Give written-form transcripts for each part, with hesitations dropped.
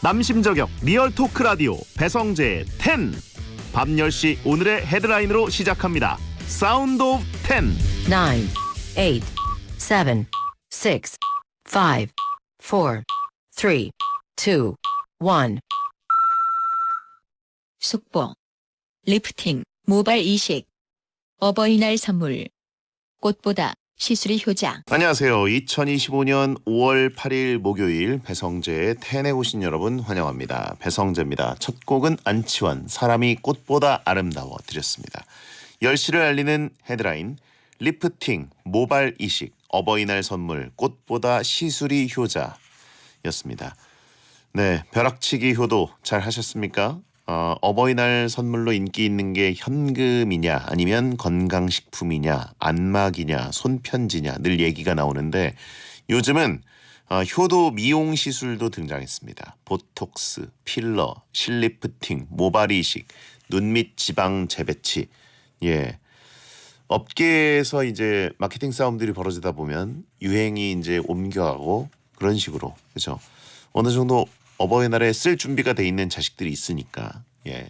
남심저격 리얼 토크 라디오 배성재의 10. 밤 10시 오늘의 헤드라인으로 시작합니다. 사운드 오브 10. 9, 8, 7, 6, 5, 4, 3, 2, 1. 속보, 리프팅, 모발 이식, 어버이날 선물, 꽃보다 시술이 효자. 안녕하세요. 2025년 5월 8일 목요일 배성재의 10에 오신 여러분 환영합니다. 배성재입니다. 첫 곡은 안치환 사람이 꽃보다 아름다워 드렸습니다. 10시를 알리는 헤드라인 리프팅, 모발 이식, 어버이날 선물, 꽃보다 시술이 효자였습니다. 네, 벼락치기 효도 잘 하셨습니까? 어버이날 선물로 인기 있는 게 현금이냐 아니면 건강식품이냐 안마기냐 손편지냐 늘 얘기가 나오는데 요즘은 효도 미용 시술도 등장했습니다. 보톡스, 필러, 실리프팅, 모발 이식, 눈밑 지방 재배치. 예. 업계에서 이제 마케팅 싸움들이 벌어지다 보면 유행이 이제 옮겨가고 그런 식으로 그렇죠. 어느 정도 어버이날에 쓸 준비가 돼 있는 자식들이 있으니까 예.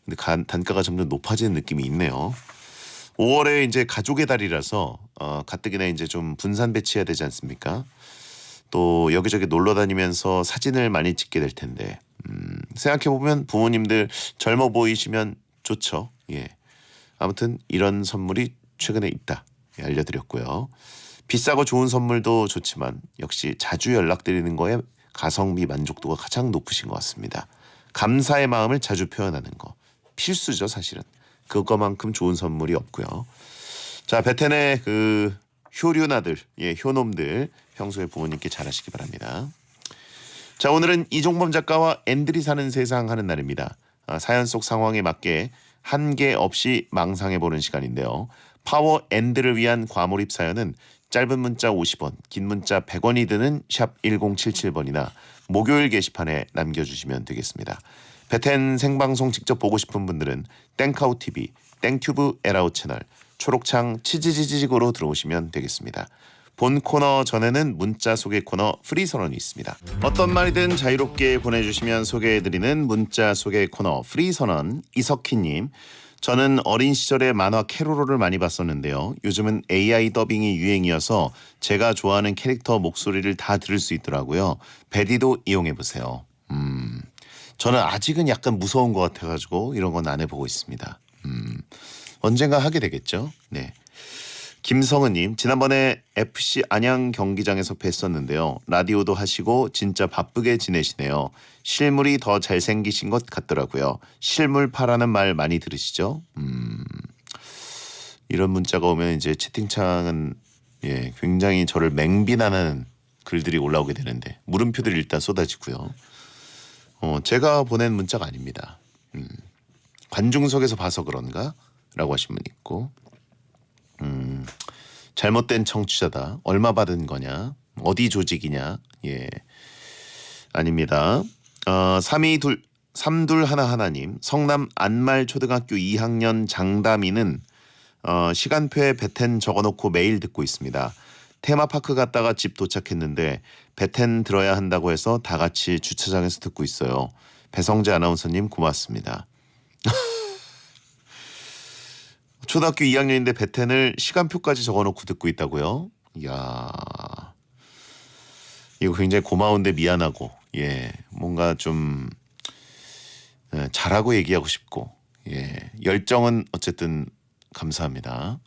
근데 단가가 점점 높아지는 느낌이 있네요. 5월에 이제 가족의 달이라서 가뜩이나 이제 좀 분산 배치해야 되지 않습니까? 또 여기저기 놀러 다니면서 사진을 많이 찍게 될 텐데 생각해 보면 부모님들 젊어 보이시면 좋죠. 예. 아무튼 이런 선물이 최근에 있다 예, 알려드렸고요. 비싸고 좋은 선물도 좋지만 역시 자주 연락드리는 거에 가성비 만족도가 가장 높으신 것 같습니다. 감사의 마음을 자주 표현하는 거 필수죠 사실은. 그거만큼 좋은 선물이 없고요. 자, 베텐의 그 효류나들, 예, 효놈들 평소에 부모님께 잘하시기 바랍니다. 자, 오늘은 이종범 작가와 앤들이 사는 세상 하는 날입니다. 사연 속 상황에 맞게 한계 없이 망상해보는 시간인데요. 파워 앤들을 위한 과몰입 사연은 짧은 문자 50원, 긴 문자 100원이 드는 샵 1077번이나 목요일 게시판에 남겨주시면 되겠습니다. 베텐 생방송 직접 보고 싶은 분들은 땡카우TV, 땡튜브 에라우 채널, 초록창 치지지직으로 들어오시면 되겠습니다. 본 코너 전에는 문자 소개 코너 프리선언이 있습니다. 어떤 말이든 자유롭게 보내주시면 소개해드리는 문자 소개 코너 프리선언. 이석희님, 저는 어린 시절에 만화 캐로로를 많이 봤었는데요. 요즘은 AI 더빙이 유행이어서 제가 좋아하는 캐릭터 목소리를 다 들을 수 있더라고요. 베디도 이용해보세요. 저는 아직은 약간 무서운 것 같아가지고 이런 건 안 해보고 있습니다. 언젠가 하게 되겠죠. 네. 김성은님, 지난번에 FC 안양 경기장에서 뵀었는데요. 라디오도 하시고 진짜 바쁘게 지내시네요. 실물이 더 잘생기신 것 같더라고요. 실물파라는 말 많이 들으시죠? 이런 문자가 오면 이제 채팅창은 예, 굉장히 저를 맹비난하는 글들이 올라오게 되는데 물음표들이 일단 쏟아지고요. 제가 보낸 문자가 아닙니다. 관중석에서 봐서 그런가? 라고 하신 분 있고 잘못된 청취자다. 얼마 받은 거냐? 어디 조직이냐? 예, 아닙니다. 3221님, 성남 안말초등학교 2학년 장다미는 시간표에 베텐 적어놓고 매일 듣고 있습니다. 테마파크 갔다가 집 도착했는데 베텐 들어야 한다고 해서 다 같이 주차장에서 듣고 있어요. 배성재 아나운서님 고맙습니다. 초등학교 2학년인데 베텐을 시간표까지 적어놓고 듣고 있다고요? 이야, 이거 굉장히 고마운데 미안하고 예, 뭔가 좀 잘하고 얘기하고 싶고 예, 열정은 어쨌든 감사합니다.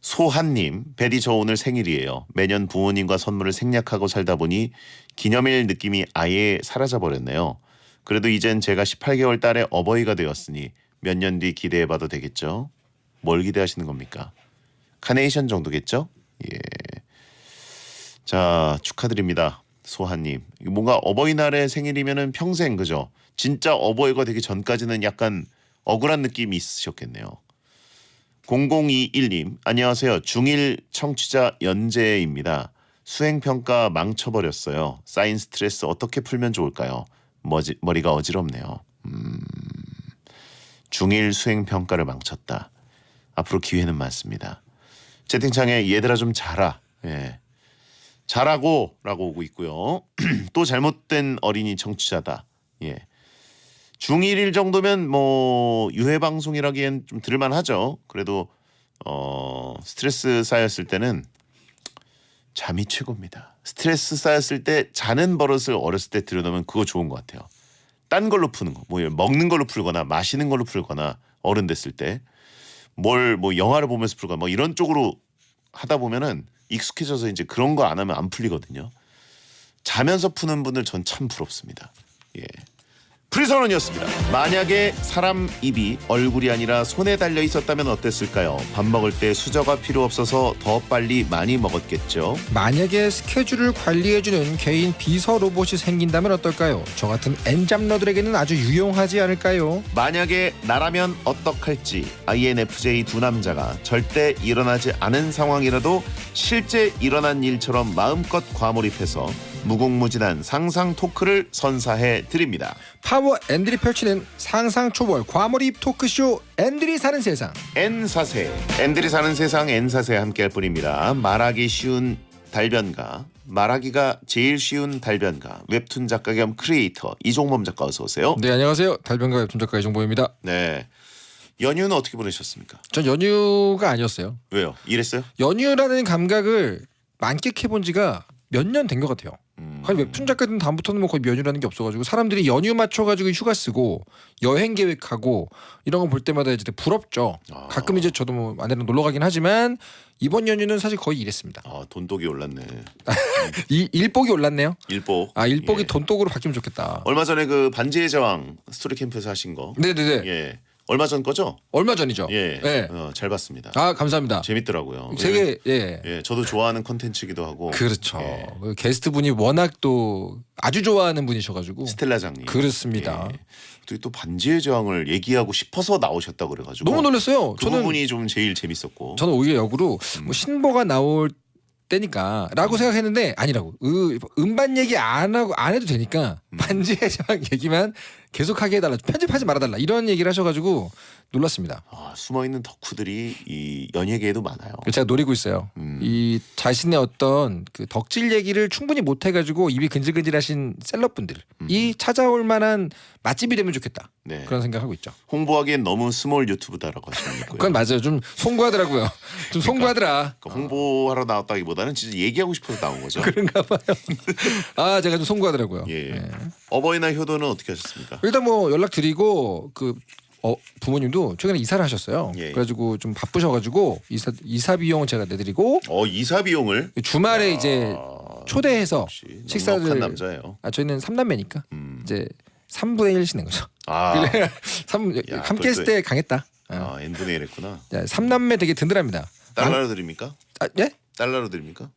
소한님, 베디 저 오늘 생일이에요. 매년 부모님과 선물을 생략하고 살다 보니 기념일 느낌이 아예 사라져버렸네요. 그래도 이젠 제가 18개월 딸의 어버이가 되었으니 몇 년 뒤 기대해봐도 되겠죠? 뭘 기대하시는 겁니까? 카네이션 정도겠죠? 예. 자, 축하드립니다. 소한님. 뭔가 어버이날의 생일이면은 평생 그죠? 진짜 어버이가 되기 전까지는 약간 억울한 느낌이 있으셨겠네요. 0021님, 안녕하세요. 중1 청취자 연재입니다. 수행평가 망쳐버렸어요. 쌓인 스트레스 어떻게 풀면 좋을까요? 머리가 어지럽네요. 중1 수행평가를 망쳤다. 앞으로 기회는 많습니다. 채팅창에 얘들아 좀 자라. 예. 자라고 라고 오고 있고요. 또 잘못된 어린이 청취자다. 예. 중 1일 정도면 뭐 유해 방송이라기엔 좀 들을만하죠. 그래도 스트레스 쌓였을 때는 잠이 최고입니다. 스트레스 쌓였을 때 자는 버릇을 어렸을 때 들여놓으면 그거 좋은 것 같아요. 딴 걸로 푸는 거, 뭐 먹는 걸로 풀거나 마시는 걸로 풀거나 어른 됐을 때 뭘 뭐 영화를 보면서 풀거나 뭐 이런 쪽으로 하다 보면은 익숙해져서 이제 그런 거 안 하면 안 풀리거든요. 자면서 푸는 분들 전 참 부럽습니다. 예. 프리선언이었습니다. 만약에 사람 입이 얼굴이 아니라 손에 달려 있었다면 어땠을까요? 밥 먹을 때 수저가 필요 없어서 더 빨리 많이 먹었겠죠. 만약에 스케줄을 관리해주는 개인 비서 로봇이 생긴다면 어떨까요? 저 같은 엔잡러들에게는 아주 유용하지 않을까요? 만약에 나라면 어떡할지 INFJ 두 남자가 절대 일어나지 않은 상황이라도 실제 일어난 일처럼 마음껏 과몰입해서 무궁무진한 상상 토크를 선사해 드립니다. 파워 앤들이 펼치는 상상 초월 과몰입 토크쇼 앤들이 사는 세상. N사세, 앤들이 사는 세상 N사세 함께할 뿐입니다. 말하기 쉬운 달변가, 말하기가 제일 쉬운 달변가, 웹툰 작가 겸 크리에이터 이종범 작가 어서 오세요. 네, 안녕하세요. 달변가 웹툰 작가 이종범입니다. 네, 연휴는 어떻게 보내셨습니까? 전 연휴가 아니었어요. 왜요? 일했어요? 연휴라는 감각을 만끽해본 지가 몇 년 된 것 같아요. 한 웹툰 작가들은 다음부터는 뭐 거의 연휴라는 게 없어가지고 사람들이 연휴 맞춰가지고 휴가 쓰고 여행 계획하고 이런 거 볼 때마다 이제 되게 부럽죠. 가끔 이제 저도 뭐 아내랑 놀러 가긴 하지만 이번 연휴는 사실 거의 일했습니다. 돈독이 올랐네. 이 일복이 올랐네요. 일복. 일복이 예. 돈독으로 바뀌면 좋겠다. 얼마 전에 그 반지의 제왕 스토리 캠프에서 하신 거. 네네네. 예. 얼마 전 거죠? 얼마 전이죠. 예. 네. 잘 봤습니다. 감사합니다. 재밌더라고요. 되게 예. 예, 저도 좋아하는 콘텐츠기도 하고. 그렇죠. 예. 그 게스트 분이 워낙 또 아주 좋아하는 분이셔가지고. 스텔라장님. 그렇습니다. 예. 또 반지의 제왕을 얘기하고 싶어서 나오셨다 그래가지고. 너무 놀랐어요. 그 부분이 좀 제일 재밌었고. 저는 오히려 역으로 뭐 신보가 나올 때니까라고 생각했는데 아니라고. 음반 얘기 안 해도 되니까 반지의 제왕 얘기만 계속하게 해달라. 편집하지 말아달라. 이런 얘기를 하셔가지고 놀랐습니다. 숨어있는 덕후들이 이 연예계에도 많아요. 제가 노리고 있어요. 이 자신의 어떤 그 덕질 얘기를 충분히 못 해가지고 입이 근질근질하신 셀럽분들이 찾아올 만한 맛집이 되면 좋겠다. 네. 그런 생각하고 있죠. 홍보하기엔 너무 스몰 유튜브다라고 하시는 거고요. 그건 맞아요. 좀 송구하더라고요. 좀 송구하더라. 그러니까 홍보하러 나왔다기보다는 진짜 얘기하고 싶어서 나온 거죠. 그런가 봐요. 제가 좀 송구하더라고요. 예. 네. 어버이날 효도는 어떻게 하셨습니까? 일단 뭐 연락드리고 부모님도 최근에 이사를 하셨어요. 예. 그래가지고 좀 바쁘셔가지고 이사 비용 제가 내드리고 이사 비용을 주말에 이제 초대해서 역시 식사를 넉넉한 남자예요. 저희는 3남매니까 이제 3분의 1씩 낸 거죠. 그래 야, 함께 했을 그것도- 때 강했다. n분의 1 했구나. 3남매 되게 든든합니다. 달러로 드립니까? 예? 달러로 드립니까?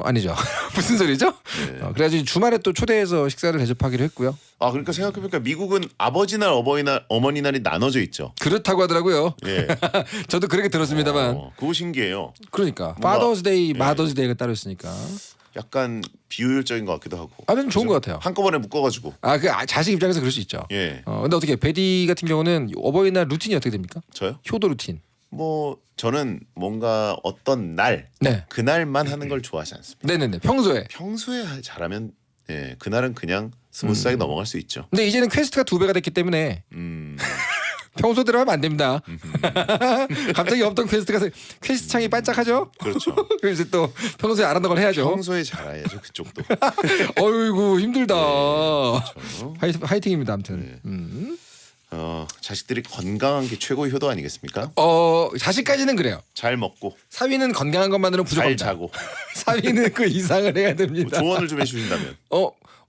아니죠. 무슨 소리죠? 네. 그래가지고 주말에 또 초대해서 식사를 대접하기로 했고요. 그러니까 생각해보니까 미국은 아버지날, 어버이날, 어머니날이 나눠져 있죠. 그렇다고 하더라고요. 예. 저도 그렇게 들었습니다만. 그거 신기해요. 그러니까 뭔가- 파더스데이, 예. 마더스데이가 따로 있으니까. 약간 비효율적인 것 같기도 하고. 좀 좋은 것 같아요. 한꺼번에 묶어가지고. 자식 입장에서 그럴 수 있죠. 예. 근데 어떻게 베디 같은 경우는 어버이날 루틴이 어떻게 됩니까? 저요? 효도 루틴. 뭐 저는 뭔가 어떤 날 네. 그날만 하는 걸 좋아하지 않습니다. 네네네. 평소에. 평소에 잘하면 그날은 그냥 스무스하게 넘어갈 수 있죠. 근데 이제는 퀘스트가 2배가 됐기 때문에 음. 평소대로 하면 안 됩니다. 갑자기 없던 퀘스트 창이 반짝하죠? 그렇죠. 그래서 또 평소에 안 하는 걸 해야죠. 평소에 잘해야죠 그쪽도. 어이구 힘들다. 그렇죠. 화이팅입니다. 아무튼. 네. 자식들이 건강한 게 최고의 효도 아니겠습니까? 자식까지는 그래요. 잘 먹고 사위는 건강한 것만으로는 잘 부족합니다. 자고. 사위는 그 이상을 해야 뭐 됩니다. 조언을 좀 해주신다면.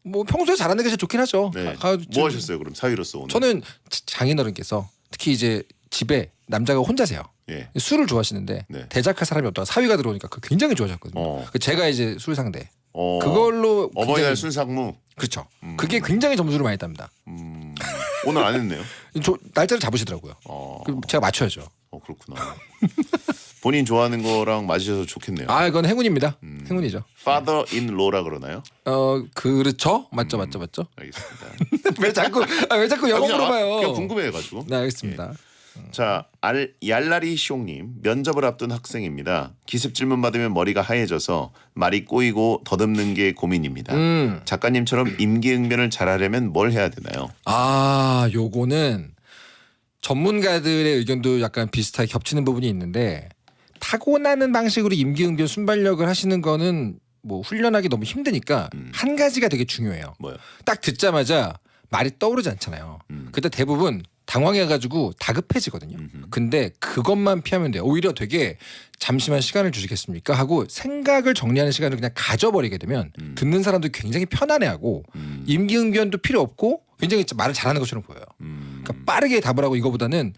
뭐 평소에 잘하는 게 제일 좋긴 하죠. 네. 뭐 하셨어요 그럼 사위로서 오늘? 저는 장인어른께서 특히 이제 집에 남자가 혼자세요. 예. 술을 좋아하시는데 네. 대작할 사람이 없다가 사위가 들어오니까 그 굉장히 좋아하셨거든요. 제가 이제 술 상대. 그걸로 어버이날 굉장히- 술상무. 그렇죠. 그게 굉장히 점수를 많이 tab니다. 오늘 안 했네요. 날짜를 잡으시더라고요. 그럼 제가 맞춰야죠. 그렇구나. 본인 좋아하는 거랑 맞으셔서 좋겠네요. 그건 행운입니다. 행운이죠. Father in law라 그러나요? 그렇죠. 맞죠. 알겠습니다. 왜 자꾸 영어 그냥 물어봐요. 그냥 궁금해가지고. 네, 알겠습니다. 자, 얄라리 쇼님 면접을 앞둔 학생입니다. 기습 질문 받으면 머리가 하얘져서 말이 꼬이고 더듬는 게 고민입니다. 작가님처럼 임기응변을 잘하려면 뭘 해야 되나요? 아, 요거는 전문가들의 의견도 약간 비슷하게 겹치는 부분이 있는데 타고나는 방식으로 임기응변 순발력을 하시는 거는 뭐 훈련하기 너무 힘드니까 한 가지가 되게 중요해요. 뭐요? 딱 듣자마자 말이 떠오르지 않잖아요. 그때 대부분 당황해가지고 다급해지거든요. 근데 그것만 피하면 돼요. 오히려 되게 잠시만 시간을 주시겠습니까? 하고 생각을 정리하는 시간을 그냥 가져버리게 되면 듣는 사람도 굉장히 편안해하고 임기응변도 필요 없고 굉장히 말을 잘하는 것처럼 보여요. 그러니까 빠르게 답을 하고 이거보다는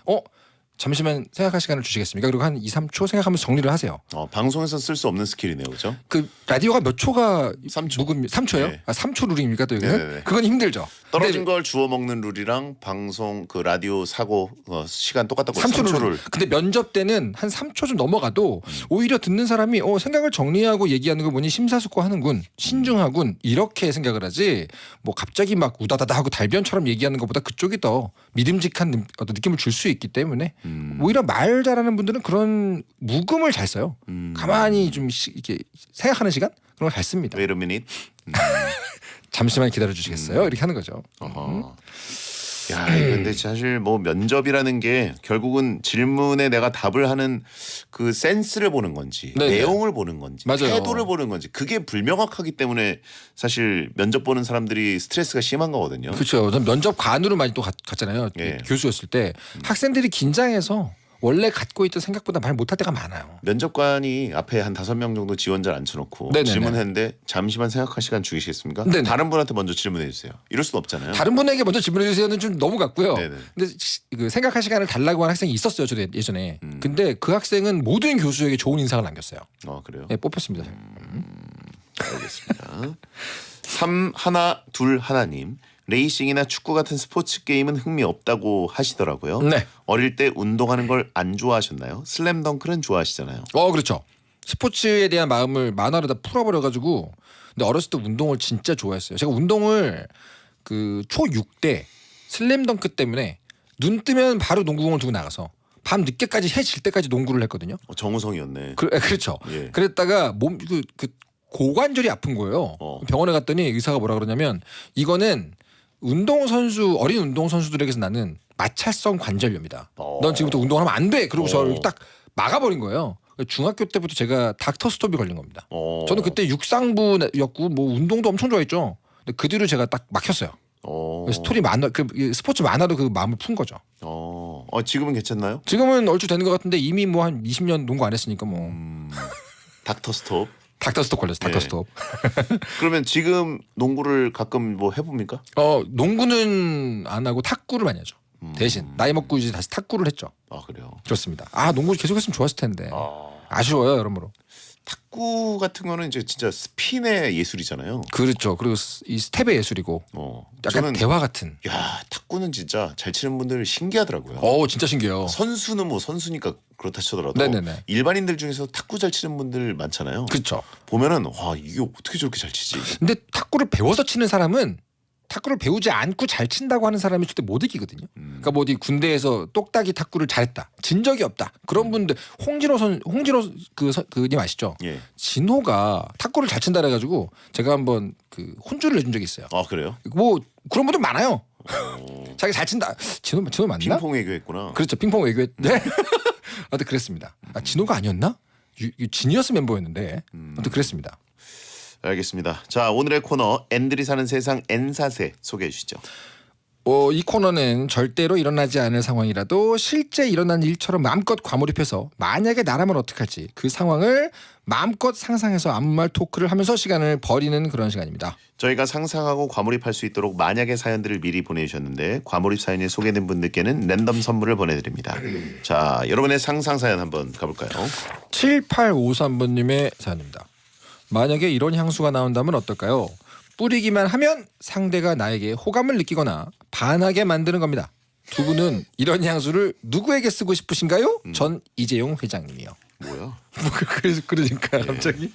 잠시만 생각할 시간을 주시겠습니까? 그리고 한 2, 3초 생각하면서 정리를 하세요. 방송에서 쓸 수 없는 스킬이네요, 그렇죠? 그 라디오가 몇 초가 3초. 3초예요? 네. 3초 룰입니까 또 이거는? 네네네. 그건 힘들죠. 떨어진 걸 주워 먹는 룰이랑 방송 그 라디오 사고 시간 똑같다고 3초 3초 룰. 근데 면접 때는 한 3초 좀 넘어가도 오히려 듣는 사람이 생각을 정리하고 얘기하는 걸 보니 심사숙고하는군, 신중하군 이렇게 생각을 하지 뭐 갑자기 막 우다다다 하고 달변처럼 얘기하는 것보다 그쪽이 더 믿음직한 어떤 느낌을 줄 수 있기 때문에 오히려 말 잘하는 분들은 그런 묵음을 잘 써요. 가만히 좀 이렇게 생각하는 시간 그런 걸 잘 씁니다. Wait a minute. 잠시만 기다려 주시겠어요? 이렇게 하는 거죠. 어허. 야, 근데 사실 뭐 면접이라는 게 결국은 질문에 내가 답을 하는 그 센스를 보는 건지 네네. 내용을 보는 건지 맞아요. 태도를 보는 건지 그게 불명확하기 때문에 사실 면접 보는 사람들이 스트레스가 심한 거거든요. 그렇죠. 전 면접관으로 많이 또 갔잖아요. 예. 교수였을 때 학생들이 긴장해서 원래 갖고 있던 생각보다 말 못할 때가 많아요. 면접관이 앞에 한 5명 정도 지원자를 앉혀놓고 네네네. 질문했는데 잠시만 생각할 시간 주시겠습니까? 네네. 다른 분한테 먼저 질문해 주세요. 이럴 수는 없잖아요. 다른 분에게 먼저 질문해 주세요는 좀 너무 같고요. 네네. 근데 그 생각할 시간을 달라고 한 학생이 있었어요. 저도 예전에. 근데 그 학생은 모든 교수에게 좋은 인상을 남겼어요. 그래요? 네, 뽑혔습니다. 알겠습니다. 3121님 레이싱이나 축구 같은 스포츠 게임은 흥미 없다고 하시더라고요. 네. 어릴 때 운동하는 걸 안 좋아하셨나요? 슬램덩크는 좋아하시잖아요. 그렇죠. 스포츠에 대한 마음을 만화로 다 풀어버려가지고 근데 어렸을 때 운동을 진짜 좋아했어요. 제가 운동을 그 초6 때 슬램덩크 때문에 눈 뜨면 바로 농구공을 두고 나가서 밤 늦게까지 해 질 때까지 농구를 했거든요. 정우성이었네. 그렇죠. 예. 그랬다가 몸 그 고관절이 아픈 거예요. 병원에 갔더니 의사가 뭐라 그러냐면 이거는 운동선수 어린 운동선수들에게서 나는 마찰성 관절염이다. 넌 지금부터 운동하면 안 돼. 그리고 저를 딱 막아버린 거예요. 중학교 때부터 제가 닥터 스톱이 걸린 겁니다. 저는 그때 육상부였고 뭐 운동도 엄청 좋아했죠. 근데 그 뒤로 제가 딱 막혔어요. 스토리 만화 그 스포츠 만화로 그 마음을 푼 거죠. 지금은 괜찮나요? 지금은 얼추 되는 것 같은데 이미 뭐 한 20년 농구 안 했으니까 뭐 닥터 스톱. 닥터 스톱 걸렸어. 닥터 예. 스톱. 그러면 지금 농구를 가끔 뭐 해봅니까? 농구는 안 하고 탁구를 많이 하죠. 대신 나이 먹고 이제 다시 탁구를 했죠. 그래요. 그렇습니다. 농구 계속했으면 좋았을 텐데 아쉬워요 여러모로. 탁구 같은 거는 이제 진짜 스핀의 예술이잖아요. 그렇죠. 그리고 이 스텝의 예술이고 약간 저는 대화 같은. 야 탁구는 진짜 잘 치는 분들 신기하더라고요. 진짜 신기해요. 선수는 뭐 선수니까 그렇다 치더라도 네네네. 일반인들 중에서 탁구 잘 치는 분들 많잖아요. 그렇죠. 보면은 와 이게 어떻게 저렇게 잘 치지? 근데 탁구를 배워서 치는 사람은 탁구를 배우지 않고 잘 친다고 하는 사람이 절대 못 이기거든요. 그러니까 뭐 어디 군대에서 똑딱이 탁구를 잘했다, 진 적이 없다 그런 분들 홍진호 그님 아시죠? 예. 진호가 탁구를 잘 친다 그래가지고 제가 한번 그 혼주를 내준 적이 있어요. 그래요? 뭐 그런 분들 많아요. 자기 잘 친다. 진호 맞나? 핑퐁 외교했구나. 그렇죠. 핑퐁 외교했. 네. 아무튼 그랬습니다. 진호가 아니었나? 지니어스 멤버였는데 아무튼 그랬습니다. 알겠습니다. 자 오늘의 코너 앤들이 사는 세상 N사세 소개해 주시죠. 이 코너는 절대로 일어나지 않을 상황이라도 실제 일어난 일처럼 마음껏 과몰입해서 만약에 나라면 어떡할지 그 상황을 마음껏 상상해서 아무 말 토크를 하면서 시간을 버리는 그런 시간입니다. 저희가 상상하고 과몰입할 수 있도록 만약의 사연들을 미리 보내주셨는데 과몰입 사연이 소개된 분들께는 랜덤 선물을 보내드립니다. 자 여러분의 상상 사연 한번 가볼까요? 7853번님의 사연입니다. 만약에 이런 향수가 나온다면 어떨까요? 뿌리기만 하면 상대가 나에게 호감을 느끼거나 반하게 만드는 겁니다. 두 분은 이런 향수를 누구에게 쓰고 싶으신가요? 전 이재용 회장님이요. 뭐야? 그러니까 갑자기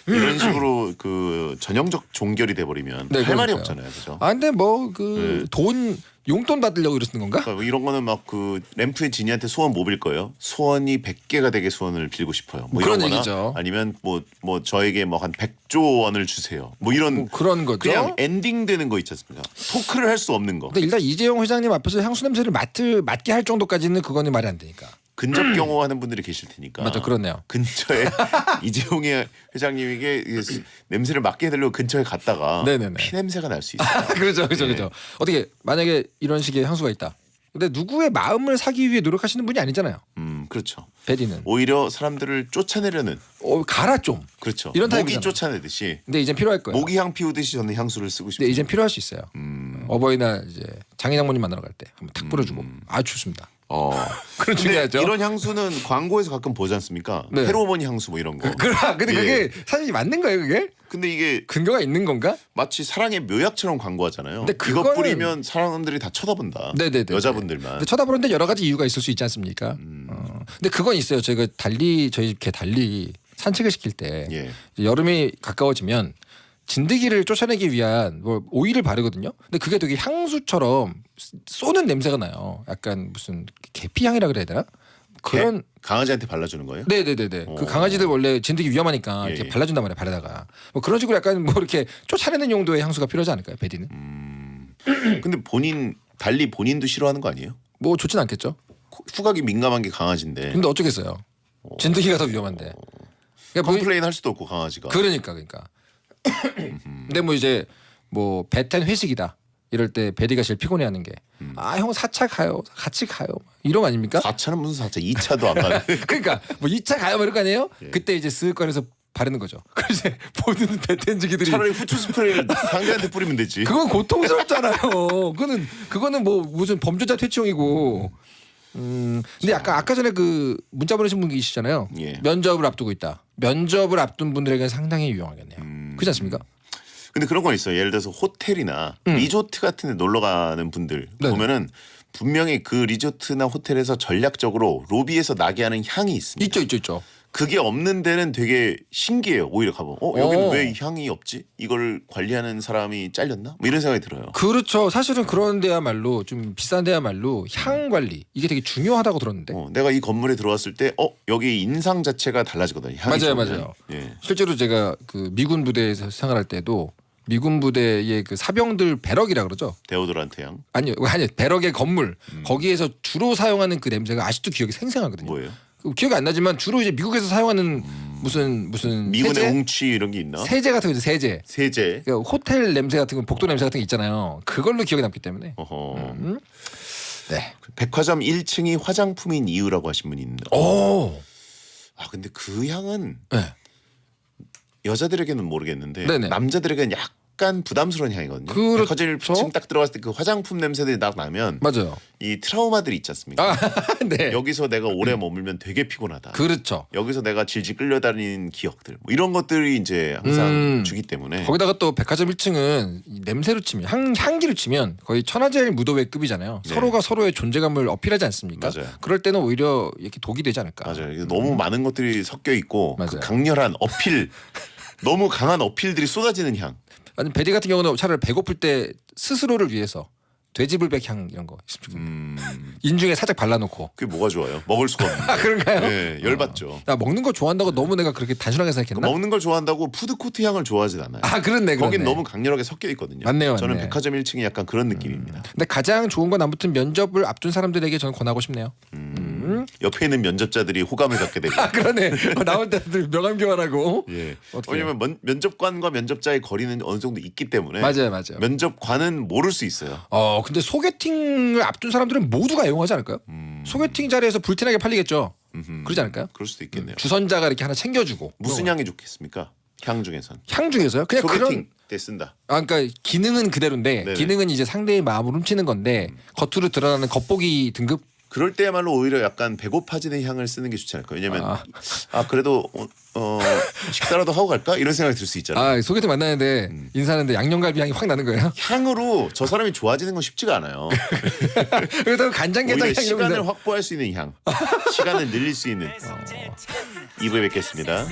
이런 식으로 그 전형적 종결이 돼버리면 네, 할 말이 그러니까요. 없잖아요, 그죠? 근데 뭐 그 돈 용돈 받으려고 이러시는 건가? 그러니까 뭐 이런 거는 막 그 램프의 지니한테 소원 뭐 빌 거예요. 소원이 100개가 되게 소원을 빌고 싶어요. 뭐 그런 이런 거나 얘기죠. 아니면 뭐 저에게 뭐 한 100조 원을 주세요. 뭐 이런 뭐 그런 거죠. 그냥 엔딩 되는 거 있지 않습니까? 토크를 할 수 없는 거. 근데 일단 이재용 회장님 앞에서 향수 냄새를 맡게 할 정도까지는 그거는 말이 안 되니까. 근접 경호하는 분들이 계실 테니까. 맞아, 그렇네요. 근처에 이재용의 회장님에게 냄새를 맡게 해달라고 근처에 갔다가 네네네. 피 냄새가 날 수 있어요. 그렇죠, 그렇죠, 그렇죠. 어떻게 만약에 이런 식의 향수가 있다. 근데 누구의 마음을 사기 위해 노력하시는 분이 아니잖아요. 그렇죠. 베디는 오히려 사람들을 쫓아내려는 가라 좀. 그렇죠. 이런 모기 타입이잖아. 쫓아내듯이 근데 이젠 필요할 거예요. 모기향 피우듯이 저는 향수를 쓰고 근데 싶어요. 이젠 필요할 수 있어요. 어버이날 이제 장인 장모님 만나러 갈 때 한번 탁 뿌려주고 아주 좋습니다. 그런 근데 중요하죠. 이런 향수는 광고에서 가끔 보지 않습니까? 네. 페로몬 향수 뭐 이런 거. 근데 예. 그게 사실 맞는 거예요, 그게? 근데 이게 근거가 있는 건가? 마치 사랑의 묘약처럼 광고하잖아요. 근데 이거 그거는- 뿌리면 사람들이 다 쳐다본다. 네네네. 여자분들만. 근데 쳐다보는데 여러 가지 이유가 있을 수 있지 않습니까? 근데 그건 있어요. 저희 집 개 달리 산책을 시킬 때 예. 이제 여름이 가까워지면 진드기를 쫓아내기 위한 뭐 오일을 바르거든요. 근데 그게 되게 향수처럼 쏘는 냄새가 나요. 약간 무슨 계피향이라 그래야 되나? 그런 강아지한테 발라주는 거예요? 네네네네. 그 오. 강아지들 원래 진드기 위험하니까 예, 이렇게 예. 발라준단 말이에요. 바르다가 뭐 그런 식으로 약간 뭐 이렇게 쫓아내는 용도의 향수가 필요하지 않을까요? 베디는 근데 달리 본인도 싫어하는 거 아니에요? 뭐 좋진 않겠죠. 후각이 민감한 게 강아지인데 근데 어쩌겠어요. 진드기가 더 위험한데. 그러니까 뭐- 컴플레인 할 수도 없고 강아지가. 그러니까. 근데 뭐 이제 뭐 배텐 회식이다. 이럴 때 베디가 제일 피곤해하는 게 아 형 4차 가요. 같이 가요. 이런 거 아닙니까? 4차는 무슨 4차? 2차도 안 가는. 그러니까 뭐 2차 가요 뭐 이럴 거 아니에요? 예. 그때 이제 쓱 꺼내서 바르는 거죠. 그래서 이제 모든 배텐지기들이 차라리 후추 스프레이를 상대한테 뿌리면 되지. 그건 고통스럽잖아요. 그거는 뭐 무슨 범죄자 퇴치용이고. 근데 아까 전에 그 문자 보내신 분 계시잖아요. 예. 면접을 앞두고 있다. 면접을 앞둔 분들에게 상당히 유용하겠네요. 그렇지 않습니까? 근데 그런 건 있어요. 예를 들어서 호텔이나 리조트 같은 데 놀러 가는 분들 네네. 보면은 분명히 그 리조트나 호텔에서 전략적으로 로비에서 나게 하는 향이 있습니다. 있죠. 그게 없는 데는 되게 신기해요. 오히려 가보면 여기는 어. 왜 이 향이 없지? 이걸 관리하는 사람이 잘렸나? 뭐 이런 생각이 들어요. 그렇죠. 사실은 그런 데야말로 좀 비싼 데야말로 향 관리 이게 되게 중요하다고 들었는데 내가 이 건물에 들어왔을 때 여기 인상 자체가 달라지거든요. 향이 맞아요, 좋으면. 맞아요. 예. 실제로 제가 그 미군 부대에서 생활할 때도 미군 부대의 그 사병들 배럭이라 그러죠. 데오도란트 향 아니요, 배럭의 건물 거기에서 주로 사용하는 그 냄새가 아직도 기억이 생생하거든요. 뭐예요? 기억이 안 나지만 주로 이제 미국에서 사용하는 무슨 미군의 세제? 웅취 이런 게 있나? 세제 같은 거 있죠, 세제. 세제. 그러니까 호텔 냄새 같은 거, 복도 냄새 같은 게 있잖아요. 그걸로 기억에 남기 때문에. 어허. 네. 백화점 1층이 화장품인 이유라고 하신 분이 있는데. 오. 근데 그 향은 네. 여자들에게는 모르겠는데 네네. 남자들에게는 약간 부담스러운 향이거든요. 그렇죠. 백화점 1층 딱 들어갔을 때 그 화장품 냄새들이 딱 나면 맞아요. 이 트라우마들이 있지 않습니까? 네. 여기서 내가 오래 머물면 되게 피곤하다. 그렇죠. 여기서 내가 질질 끌려다니는 기억들 뭐 이런 것들이 이제 항상 주기 때문에 거기다가 또 백화점 1층은 냄새로 치면 향기로 치면 거의 천하제일 무도회급이잖아요. 네. 서로가 서로의 존재감을 어필하지 않습니까? 맞아요. 그럴 때는 오히려 이렇게 독이 되지 않을까. 맞아요. 이게 너무 많은 것들이 섞여 있고 그 맞아요. 강렬한 어필 너무 강한 어필들이 쏟아지는 향. 아니 베디 같은 경우는 차라리 배고플 때 스스로를 위해서 돼지불백 향 이런 거 있으면 좋겠네요. 인중에 살짝 발라놓고. 그게 뭐가 좋아요? 먹을 수가 없는. 아 그런가요? 네, 열받죠. 나 먹는 거 좋아한다고 너무 내가 그렇게 단순하게 생각했나? 먹는 걸 좋아한다고 푸드코트 향을 좋아하진 않아요. 아 그렇네. 거긴 너무 강렬하게 섞여 있거든요. 맞네요, 저는 맞네. 백화점 1층이 약간 그런 느낌입니다. 근데 가장 좋은 건 아무튼 면접을 앞둔 사람들에게 저는 권하고 싶네요. 옆에 있는 면접자들이 호감을 갖게 되고. 아 그러네. 나올 때들 명함 교환하고. 예. 어떻게 왜냐면 면접관과 면접자의 거리는 어느 정도 있기 때문에 맞아요. 면접관은 모를 수 있어요. 근데 소개팅을 앞둔 사람들은 모두가 애용하지 않을까요? 소개팅 자리에서 불티나게 팔리겠죠. 그러지 않을까요? 그럴 수도 있겠네요. 주선자가 이렇게 하나 챙겨주고. 무슨 향이 좋겠습니까? 향 중에선. 향 중에서요? 그냥 소개팅 그런. 때 쓴다. 그러니까 기능은 그대로인데 네네. 기능은 이제 상대의 마음을 훔치는 건데 겉으로 드러나는 겉보기 등급. 그럴 때야말로 오히려 약간 배고파지는 향을 쓰는 게 좋지 않을까요? 왜냐면 그래도 식사라도 하고 갈까? 이런 생각이 들 수 있잖아요. 소개팅 만나는데 인사하는데 양념갈비 향이 확 나는 거예요. 향으로 저 사람이 좋아지는 건 쉽지가 않아요. 그래서 간장게장 오히려 향 이러면서. 시간을 확보할 수 있는 향, 시간을 늘릴 수 있는 2부에 뵙겠습니다.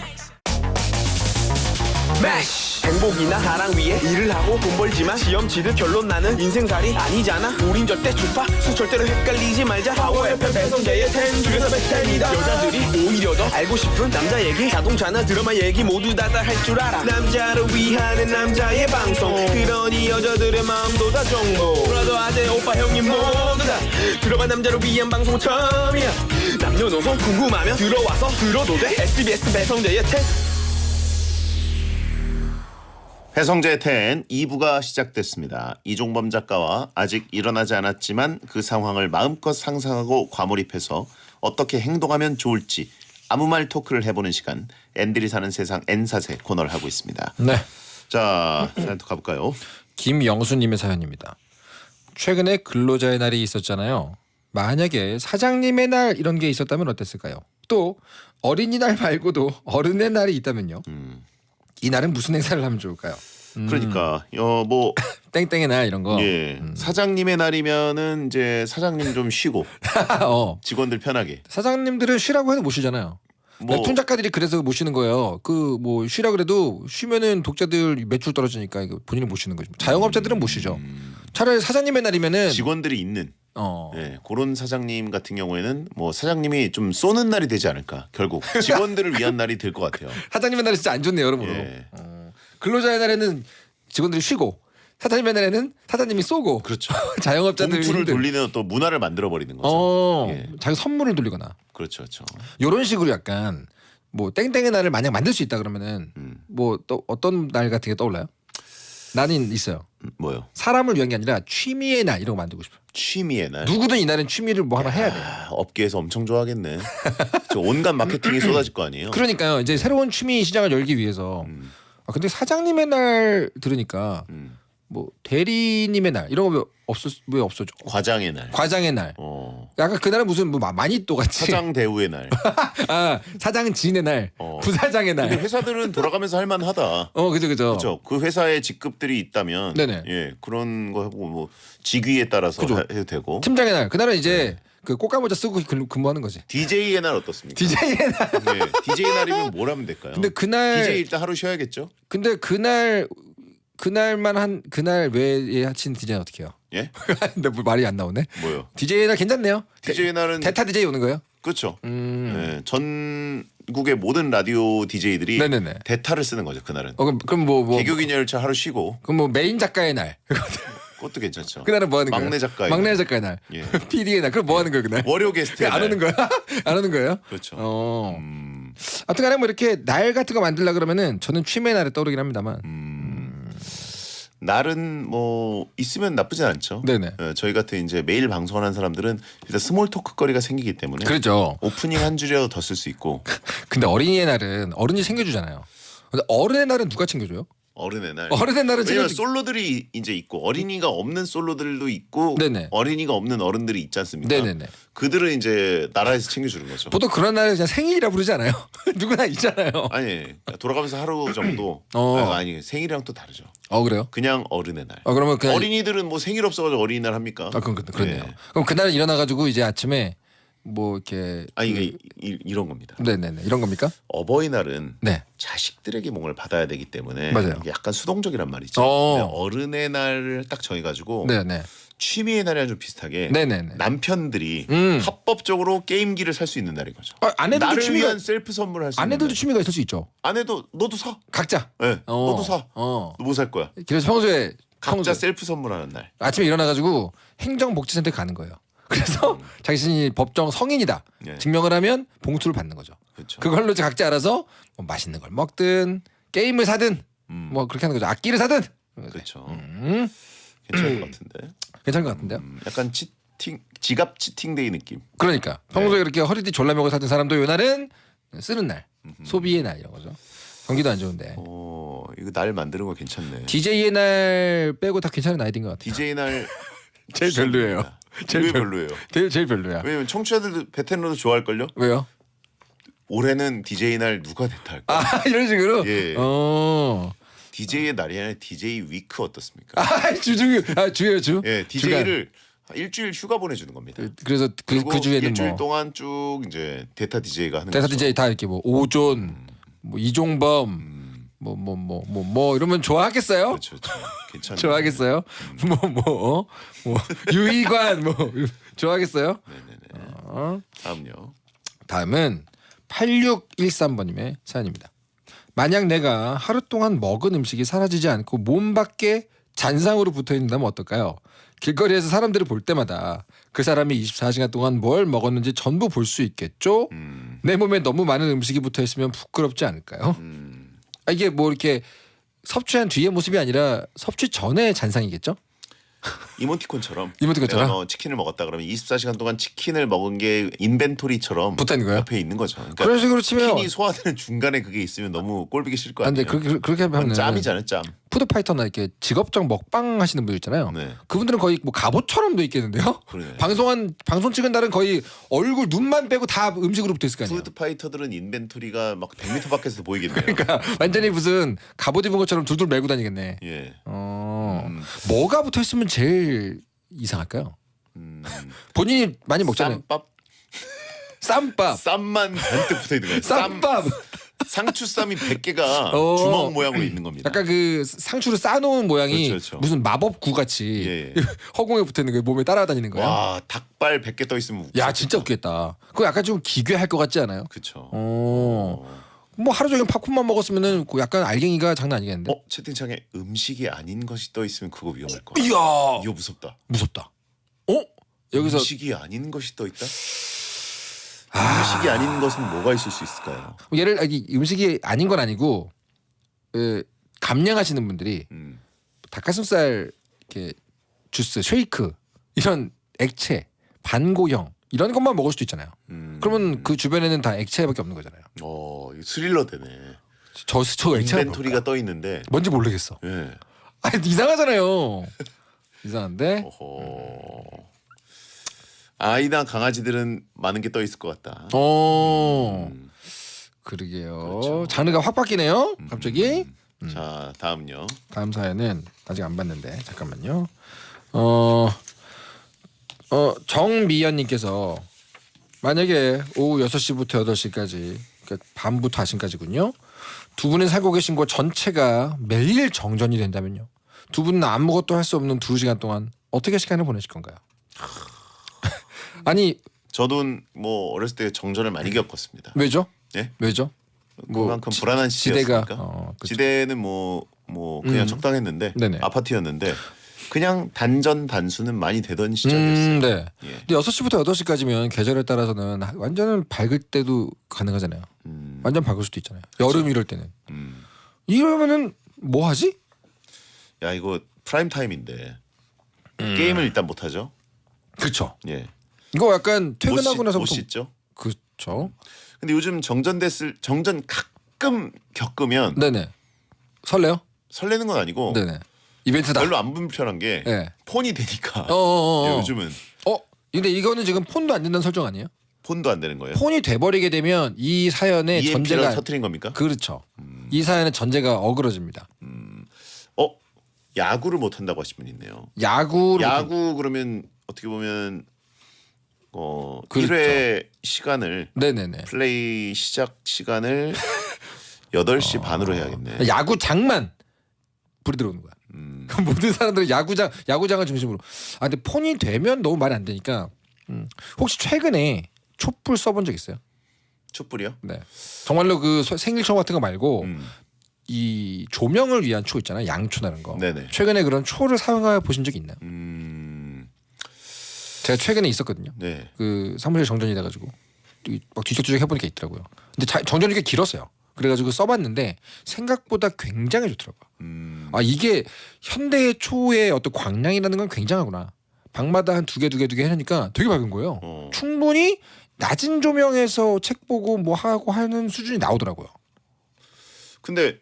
Mash 행복이나 사랑 위해 일을 하고 돈 벌지만 시험 치듯 결론 나는 인생살이 아니잖아. 우린 절대 주파수 절대로 헷갈리지 말자. 파워 FM 배성재의 10 중에서 110이다. 여자들이 오히려 더 알고 싶은 남자 얘기, 자동차나 드라마 얘기 모두 다 할 줄 알아. 남자를 위하는 남자의 방송, 그러니 여자들의 마음도 다 정보. 브라더 아재 오빠 형님 모두 다 들어봐. 남자를 위한 방송 처음이야. 남녀노소 궁금하면 들어와서 들어도 돼. SBS 배성재의 10. 배성재의 10 2부가 시작됐습니다. 이종범 작가와 아직 일어나지 않았지만 그 상황을 마음껏 상상하고 과몰입해서 어떻게 행동하면 좋을지 아무 말 토크를 해보는 시간, 앤들이 사는 세상 N사세 코너를 하고 있습니다. 네. 자, 사연 또 가볼까요? 김영수님의 사연입니다. 최근에 근로자의 날이 있었잖아요. 만약에 사장님의 날 이런 게 있었다면 어땠을까요? 또 어린이날 말고도 어른의 날이 있다면요. 이 날은 무슨 행사를 하면 좋을까요? 그러니까 뭐 땡땡의 날 이런 거. 예, 사장님의 날이면은 이제 사장님 좀 쉬고 직원들 편하게. 사장님들은 쉬라고 해도 못 쉬잖아요. 뭐 웹툰 작가들이 그래서 못 쉬는 거예요. 그 뭐 쉬라 그래도 쉬면은 독자들 매출 떨어지니까 이거 본인은 못 쉬는 거죠. 자영업자들은 못 쉬죠. 차라리 사장님의 날이면은 직원들이 있는 예, 그런 사장님 같은 경우에는 뭐 사장님이 좀 쏘는 날이 되지 않을까. 결국 직원들을 위한 날이 될 것 같아요. 사장님의 날이 진짜 안 좋네요, 여러모로. 예. 근로자의 날에는 직원들이 쉬고 사장님의 날에는 사장님이 쏘고. 그렇죠. 자영업자들 봉투를 힘들. 돌리는 또 문화를 만들어 버리는 거죠. 예. 자기 선물을 돌리거나 그렇죠, 그렇죠. 이런 식으로 약간 뭐 땡땡의 날을 만약 만들 수 있다 그러면은 뭐 또 어떤 날 같은 게 떠올라요? 나는 있어요. 뭐요? 사람을 위한 게 아니라 취미의 날 이런 거 만들고 싶어요. 취미의 날. 누구든 이날은 취미를 뭐 하나 해야 돼. 업계에서 엄청 좋아하겠네. 저 온갖 마케팅이 쏟아질 거 아니에요. 그러니까요. 이제 새로운 취미 시장을 열기 위해서. 아 근데 사장님의 날 들으니까 뭐 대리님의 날 이런 거 왜 없어져? 과장의 날. 과장의 날. 약간 그날은 무슨 뭐 마니또 같이. 사장 대우의 날. 아 사장진의 날. 부사장의 날. 근데 회사들은 돌아가면서 할 만하다. 그죠. 그렇죠. 그 회사에 직급들이 있다면 네네. 예, 그런 거 해보고 뭐 직위에 따라서 그죠. 해도 되고. 팀장의 날. 그날은 이제 그 꽃가모자 쓰고 근무하는 거지. DJ의 날 어떻습니까? DJ의 날. 예, DJ 날이면 뭘 하면 될까요? 근데 그날 DJ 일단 하루 쉬어야겠죠? 근데 그날 외에 하신 DJ는 어떻게 해요? 예? 근데 뭐 말이 안 나오네. 뭐요? DJ 날 괜찮네요. DJ 날은 대타 DJ 오는 거예요? 그렇죠. 예, 전국의 모든 라디오 DJ들이 네네네. 대타를 쓰는 거죠. 그날은. 그럼 뭐 개교기념 열차 하루 쉬고 그럼 뭐 메인 작가의 날. 그것도 괜찮죠. 그날은 뭐 하는 거예요? 막내 작가의 날. 예. PD의 날. 그럼 뭐 하는 거예요 그날? 월요 게스트 안 오는 거야? 안 오는 거예요? 그렇죠. 하여튼간에 뭐 이렇게 날 같은 거 만들려 그러면은 저는 취미의 날에 떠오르긴 합니다만. 날은 뭐 있으면 나쁘진 않죠. 네네. 예, 저희 같은 이제 매일 방송하는 사람들은 일단 스몰 토크거리가 생기기 때문에 그렇죠. 오프닝 한 줄이라도 더 쓸 수 있고. 근데 어린이의 날은 어른이 챙겨주잖아요. 근데 어른의 날은 누가 챙겨줘요? 어른의 날. 어른의 날은 왜냐면 챙겨주- 솔로들이 이제 있고 어린이가 없는 솔로들도 있고 네네. 어린이가 없는 어른들이 있지 않습니까? 네네네. 그들은 이제 나라에서 챙겨주는 거죠. 보통 그런 날을 그냥 생일이라 부르지 않아요? 누구나 있잖아요. 아니 돌아가면서 하루 정도 아니 생일이랑 또 다르죠. 그래요? 그냥 어른의 날. 그러면 그냥 어린이들은 뭐 생일 없어가지고 어린이날 합니까? 그렇네요. 예. 그럼 그날 일어나가지고 이제 아침에 뭐 이렇게 아니 이게 이런 겁니다. 네네네 이런 겁니까? 어버이날은 네. 자식들에게 뭔가를 받아야 되기 때문에 맞아요. 이게 약간 수동적이란 말이죠. 근데 어른의 날을 딱 정해가지고 네네. 취미의 날이랑 좀 비슷하게 네네네. 남편들이 음. 합법적으로 게임기를 살 수 있는 날인 거죠. 아내들도 나를 취미가 위한 셀프 선물을 할 수 있는 아내들도 날. 취미가 있을 수 있죠. 아내도 너도 사. 각자. 네, 너도 사. 너 뭐 살 거야? 그래서 평소에 각자 셀프 선물하는 날. 아침에 일어나가지고 행정복지센터에 가는 거예요. 그래서 자신이 법정 성인이다 네. 증명을 하면 봉투를 받는 거죠. 그렇죠. 그걸로 이제 각자 알아서 뭐 맛있는 걸 먹든 게임을 사든 뭐 그렇게 하는 거죠. 악기를 사든. 그렇죠. 괜찮을 것 같은데. 괜찮을 것 같은데요. 약간 지갑 치팅데이 느낌. 그러니까 평소에 그렇게 허리띠 졸라매고 사는 사람도 요 날은 쓰는 날, 소비의 날 이런 거죠. 경기도 안 좋은데. 이거 날 만드는 거 괜찮네. DJ의 날 빼고 다 괜찮은 아이디인 것 같아요. DJ 날 제일 별로예요. 왜 별로예요? 제일 별로야. 왜냐면 청취자들도 베테랑도 좋아할 걸요? 왜요? 올해는 DJ 날 누가 됐다 할까? 이런 식으로. 예. DJ의 날이 아니라 DJ 위크 어떻습니까? 주요 주. 예, DJ를 일주일 휴가 보내주는 겁니다. 그래서 그리고 그 주에는 일주일 뭐 동안 쭉 이제 대타 DJ가 하는 대사 거죠. DJ 다 이렇게 뭐 오존, 뭐 이종범, 뭐 이러면 좋아하겠어요? 그렇죠. 괜찮아요. 좋아하겠어요? 유희관 좋아하겠어요? 네네네. 다음요. 다음은 8613번님의 사연입니다. 만약 내가 하루 동안 먹은 음식이 사라지지 않고 몸 밖에 잔상으로 붙어 있는다면 어떨까요? 길거리에서 사람들을 볼 때마다 그 사람이 24시간 동안 뭘 먹었는지 전부 볼 수 있겠죠? 내 몸에 너무 많은 음식이 붙어 있으면 부끄럽지 않을까요? 이게 뭐 이렇게 섭취한 뒤의 모습이 아니라 섭취 전의 잔상이겠죠? 이모티콘처럼. 이모티콘처럼? 내가 치킨을 먹었다 그러면 24시간 동안 치킨을 먹은 게 인벤토리처럼 붙어 있는 거예요? 옆에 있는 거죠. 그러니까 그런 식으로 치면 치킨이 소화되는 중간에 그게 있으면 너무 꼴보기 싫을 거 근데 아니에요. 그렇게 하면 짬이잖아요, 짬. 푸드파이터나 이렇게 직업적 먹방 하시는 분들 있잖아요. 네. 그분들은 거의 뭐 갑옷처럼 돼 있겠는데요? 그러네. 방송 찍은 날은 거의 얼굴 눈만 빼고 다 음식으로 붙어 있을 거 아니에요. 푸드파이터들은 인벤토리가 막 100m 밖에서 보이겠네요. 그러니까 완전히 무슨 갑옷 입은 것처럼 둘둘 메고 다니겠네. 예. 뭐가 붙어 있으면 제일 이상할까요? 본인이 많이 먹잖아요. 쌈밥. 쌈만 잔뜩 붙어 있는 거예요. 쌈밥. 상추쌈이 100개가 어. 주먹 모양으로 있는 겁니다. 약간 그 상추를 싸놓은 모양이 그렇죠. 무슨 마법구 같이 예. 허공에 붙어 있는 거예요. 몸에 따라다니는 거예요. 와, 닭발 100개 떠 있으면 야 진짜 웃겠다. 그거 약간 좀 기괴할 것 같지 않아요? 그렇죠. 뭐 하루 종일 팝콘만 먹었으면은 그 약간 알갱이가 장난 아니겠는데? 채팅창에 음식이 아닌 것이 떠 있으면 그거 위험할 거. 이야 이거 무섭다. 무섭다. 여기서 음식이 아닌 것이 떠 있다? 음식이 아닌 것은 뭐가 있을 수 있을까요? 음식이 아닌 건 아니고 감량하시는 분들이 닭가슴살 이렇게 주스, 쉐이크 이런 액체, 반고형 이런 것만 먹을 수도 있잖아요. 그러면 그 주변에는 다 액체밖에 없는 거잖아요. 이거 스릴러 되네. 저 액체가 인벤토리가 떠 있는데. 뭔지 모르겠어. 예. 아니 이상하잖아요. 이상한데. 아이나 강아지들은 많은 게 떠 있을 것 같다. 그러게요. 그렇죠. 장르가 확 바뀌네요. 갑자기. 자, 다음요. 다음 사연은 아직 안 봤는데 잠깐만요. 정미연님께서 만약에 오후 6시부터 8시까지 그러니까 밤부터 아침까지군요. 두 분이 살고 계신 곳 전체가 매일 정전이 된다면요. 두 분은 아무것도 할 수 없는 2시간 동안 어떻게 시간을 보내실 건가요? 아니 저도 뭐 어렸을 때 정전을 많이 겪었습니다. 왜죠? 예? 왜죠? 그만큼 불안한 지대가 시대였으니까. 그렇죠. 지대는 뭐 그냥 적당했는데 네네. 아파트였는데 그냥 단전 단수는 많이 되던 시절이었어요. 네. 예. 근데 6시부터 8시까지면 계절에 따라서는 완전 밝을 때도 가능하잖아요. 완전 밝을 수도 있잖아요. 여름 이럴 때는. 이러면은 뭐 하지? 야, 이거 프라임 타임인데 게임을 일단 못 하죠. 그렇죠. 예. 이거 약간 퇴근하고 못 나서부터 씻죠. 그렇죠. 근데 요즘 정전 가끔 겪으면 네네. 설레요? 설레는 건 아니고 네네. 이벤트다. 별로 안 불편한 게 네. 폰이 되니까. 요즘은 근데 이거는 지금 폰도 안 된다는 설정 아니에요? 폰도 안 되는 거예요. 폰이 돼버리게 되면 이 사연의 EMP를 전제가 터뜨린 겁니까? 그렇죠. 이 사연의 전제가 어그러집니다. 야구를 못 한다고 하신 분 있네요. 야구 그러면 어떻게 보면 그렇죠. 1회 시간을 네네네. 플레이 시작 시간을 8시 반으로 해야겠네. 야구장만 불이 들어오는 거야. 모든 사람들은 야구장을 중심으로. 근데 폰이 되면 너무 말이 안 되니까. 혹시 최근에 촛불 써본 적 있어요? 촛불이요? 네. 정말로 그 생일초 같은 거 말고 음. 이 조명을 위한 초 있잖아요. 양초라는 거. 네네. 최근에 그런 초를 사용해 보신 적이 있나요? 제가 최근에 있었거든요. 네. 그 사무실 정전이 돼가지고 막 뒤적뒤적 해보니까 있더라고요. 근데 정전이 꽤 길었어요. 그래가지고 써봤는데 생각보다 굉장히 좋더라고요. 이게 현대의 초의 어떤 광량이라는 건 굉장하구나. 방마다 한 두 개 해놓으니까 되게 밝은 거예요. 충분히 낮은 조명에서 책 보고 뭐 하고 하는 수준이 나오더라고요. 근데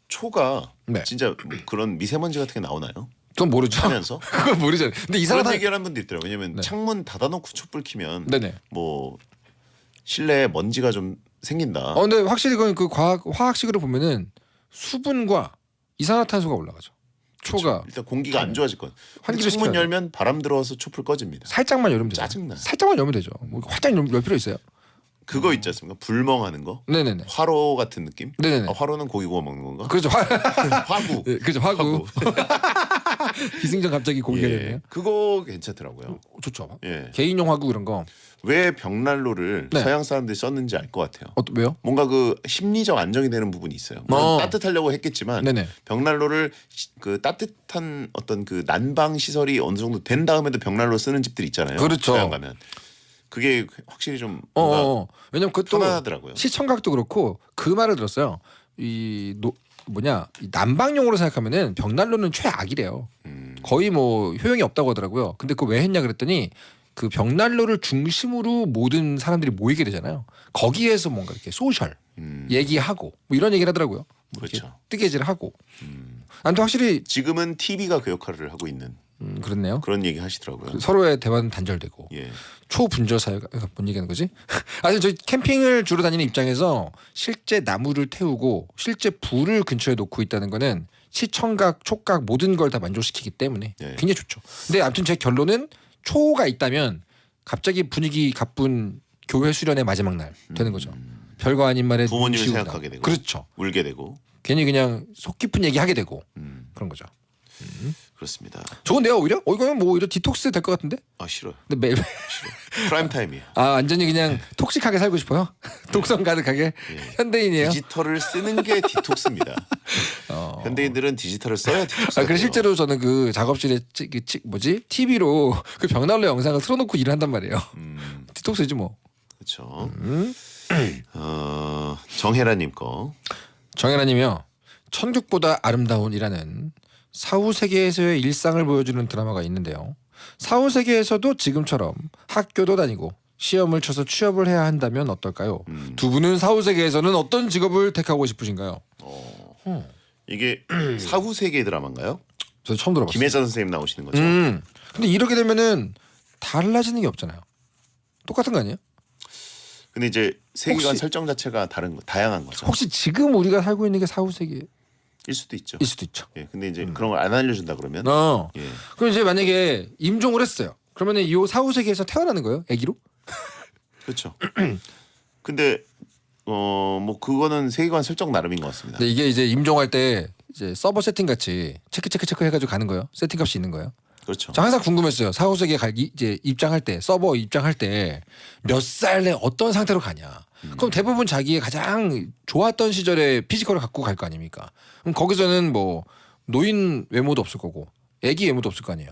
초가 네. 진짜 그런 미세먼지 같은 게 나오나요? 그건 모르죠. 하면서 그건 모르잖아요. 근데 그런 이상하다. 얘기하는 분도 있더라고요. 왜냐면 네. 창문 닫아놓고 촛불 켜면 네네. 뭐 실내에 먼지가 좀 생긴다. 근데 확실히 그건 그 화학식으로 보면은 수분과 이산화탄소가 올라가죠. 초가 일단 공기가 안 좋아질 건. 환기를 창문 시켜야 열면 바람 들어와서 촛불 꺼집니다. 살짝만 열면 되죠. 짜증나. 살짝만 열면 되죠. 뭐 활짝 열 필요 있어요. 그거 있지 않습니까? 불멍하는 거. 네네네. 화로 같은 느낌? 네네네. 아, 화로는 고기 구워 먹는 건가? 그렇죠. 화구. 네, 그렇죠. 화구. 기승전 갑자기 공개가 예. 되네요. 그거 괜찮더라고요. 좋죠. 예. 개인용 화구 이런 거. 왜 벽난로를 네. 서양 사람들이 썼는지 알 것 같아요. 왜요? 뭔가 그 심리적 안정이 되는 부분이 있어요. 물론 따뜻하려고 했겠지만 네네. 벽난로를 그 따뜻한 어떤 그 난방 시설이 어느 정도 된 다음에도 벽난로 쓰는 집들이 있잖아요. 그렇죠. 서양 가면 그게 확실히 좀 뭔가 왜냐면 그것도 편하더라고요. 시청각도 그렇고 그 말을 들었어요. 이 난방용으로 생각하면은 벽난로는 최악이래요. 거의 뭐 효용이 없다고 하더라고요. 근데 그거 왜 했냐 그랬더니 그 벽난로를 중심으로 모든 사람들이 모이게 되잖아요. 거기에서 뭔가 이렇게 소셜 얘기하고 뭐 이런 얘기를 하더라고요. 뭐 이렇게 그렇죠. 뜨개질하고. 아무튼 확실히 지금은 TV가 그 역할을 하고 있는 그렇네요. 그런 얘기 하시더라고요. 서로의 대화는 단절되고 예. 초분절 사회가 뭔 얘기하는 거지? 아니 저희 캠핑을 주로 다니는 입장에서 실제 나무를 태우고 실제 불을 근처에 놓고 있다는 거는 시청각, 촉각 모든 걸 다 만족시키기 때문에 네. 굉장히 좋죠. 근데 아무튼 제 결론은 초가 있다면 갑자기 분위기 가쁜 교회 수련의 마지막 날 되는 거죠. 별거 아닌 말에 부모님을 눈치 생각하게 보다. 되고 그렇죠. 울게 되고 괜히 그냥 속 깊은 얘기 하게 되고 그런 거죠. 그렇습니다. 좋은데요 오히려? 이거는 뭐 오히려 디톡스 될 것 같은데? 아 싫어요. 근데 매일 프라임 타임이에요. 완전히 그냥 톡식하게 살고 싶어요. 독성 가득하게 예. 현대인이에요. 디지털을 쓰는 게 디톡스입니다. 현대인들은 디지털을 써야 디톡스. 그래서 실제로 저는 그 작업실에 TV로 그 벽난로 영상을 틀어놓고 일을 한단 말이에요. 디톡스지 뭐. 그렇죠. 정혜라님 거. 정혜라님이요. 천국보다 아름다운이라는 사후 세계에서의 일상을 보여주는 드라마가 있는데요. 사후 세계에서도 지금처럼 학교도 다니고 시험을 쳐서 취업을 해야 한다면 어떨까요? 두 분은 사후 세계에서는 어떤 직업을 택하고 싶으신가요? 이게 사후 세계 드라마인가요? 저 처음 들어봤어요. 김혜자 선생님 나오시는 거죠. 근데 이렇게 되면은 달라지는 게 없잖아요. 똑같은 거 아니에요? 근데 이제 세계관 혹시- 설정 자체가 다양한 거죠. 혹시 지금 우리가 살고 있는 게 사후 세계일 일 수도 있죠. 수도 있죠. 예, 근데 이제 그런 걸 안 알려준다 그러면 예. 그럼 이제 만약에 임종을 했어요. 그러면은 이 사후 세계에서 태어나는 거예요? 아기로? 그렇죠. 근데 뭐 그거는 세계관 설정 나름인 것 같습니다. 근데 이게 이제 임종할 때 이제 서버 세팅 같이 체크 해가지고 가는 거예요. 세팅 값이 있는 거예요. 그렇죠. 저 항상 궁금했어요. 사후 세계 이제 입장할 때 서버 입장할 때 몇 살에 어떤 상태로 가냐. 그럼 대부분 자기의 가장 좋았던 시절의 피지컬을 갖고 갈 거 아닙니까? 그럼 거기서는 뭐 노인 외모도 없을 거고 애기 외모도 없을 거 아니에요.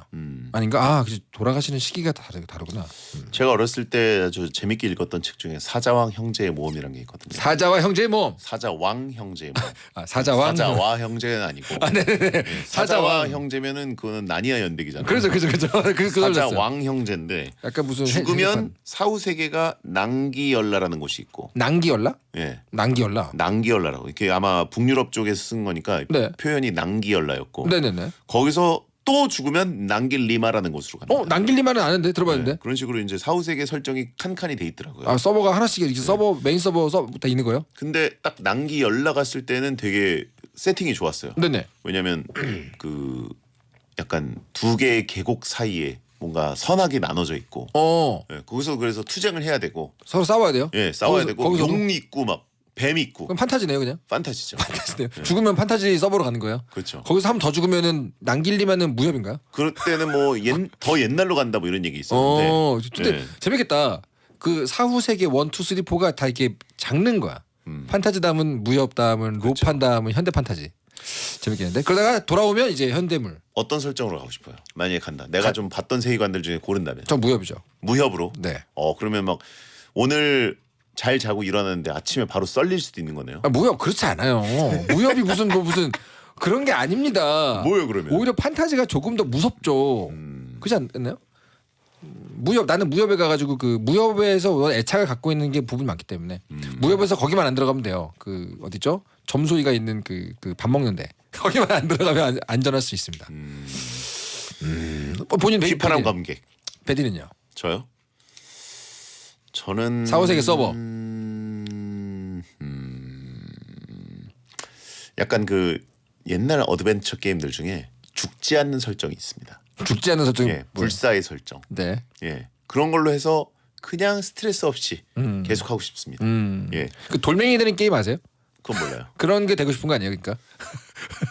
아닌가? 그치. 돌아가시는 시기가 다르구나. 제가 어렸을 때 아주 재밌게 읽었던 책 중에 사자왕 형제의 모험이라는 게 있거든요. 사자와 형제의 모험. 사자왕 형제의 모험. 사자왕. 사자와 형제는 아니고. 네네네. 예, 사자와 사자왕. 형제면은 그거는 나니아 연대기잖아요. 그렇죠. 그걸 사자왕 형제인데 약간 무슨 죽으면 사후 세계가 낭기열라라는 곳이 있고. 낭기열라? 예. 낭기열라. 낭기열라라고. 이게 아마 북유럽 쪽에서 쓴 거니까 네. 표현이 낭기열라였고. 네네네. 거기서 또 죽으면 낭길리마라는 곳으로 갑니다. 낭길리마는 아는데 들어봤는데. 네, 그런 식으로 이제 사후 세계 설정이 칸칸이 돼 있더라고요. 서버가 하나씩 이렇게 서버 메인 서버 다 있는 거예요? 근데 딱 낭기열라 갔을 때는 되게 세팅이 좋았어요. 네네. 왜냐면 그 약간 두 개의 계곡 사이에 뭔가 선악이 나눠져 있고 예, 거기서 그래서 투쟁을 해야 되고 서로 싸워야 돼요? 예, 싸워야 되고 거기서도? 용 있고 막 뱀 있고 그럼 판타지네요, 그냥. 판타지죠. 판타지네요. 죽으면 판타지 서버로 가는 거예요? 그렇죠. 거기서 한 번 더 죽으면은 낭길리마는 무협인가요? 그럴 때는 뭐 더 옛날로 간다 뭐 이런 얘기 있었는데. 근데 네. 재밌겠다. 그 사후 세계 1, 2, 3, 4가 다 이렇게 작는 거야. 판타지 다음은 무협 다음은 그렇죠. 로판 다음은 현대 판타지. 재밌겠는데? 그러다가 돌아오면 이제 현대물. 어떤 설정으로 가고 싶어요? 만약에 간다. 내가 좀 봤던 세계관들 중에 고른다면. 전 무협이죠. 무협으로. 네. 그러면 막 오늘 잘 자고 일어났는데 아침에 바로 썰릴 수도 있는 거네요. 무협 그렇지 않아요. 무협이 무슨 그런 게 아닙니다. 뭐예요, 그러면? 오히려 판타지가 조금 더 무섭죠. 그렇지 않나요? 무협 나는 무협에 가가지고 그 무협에서 애착을 갖고 있는 게 부분이 많기 때문에 무협에서 거기만 안 들어가면 돼요. 그 어디죠? 점소이가 있는 그 밥 먹는데 거기만 안 들어가면 안전할 수 있습니다. 본인 휘파람 감객. 베디는요? 저요? 저는 사후세계 서버. 약간 그 옛날 어드벤처 게임들 중에 죽지 않는 설정이 있습니다. 죽지 않는 설정. 예, 불사의 설정. 네. 예, 그런 걸로 해서 그냥 스트레스 없이 계속 하고 싶습니다. 예, 그 돌멩이 되는 게임 아세요? 그건 몰라요. 그런 게 되고 싶은 거 아니에요, 그러니까?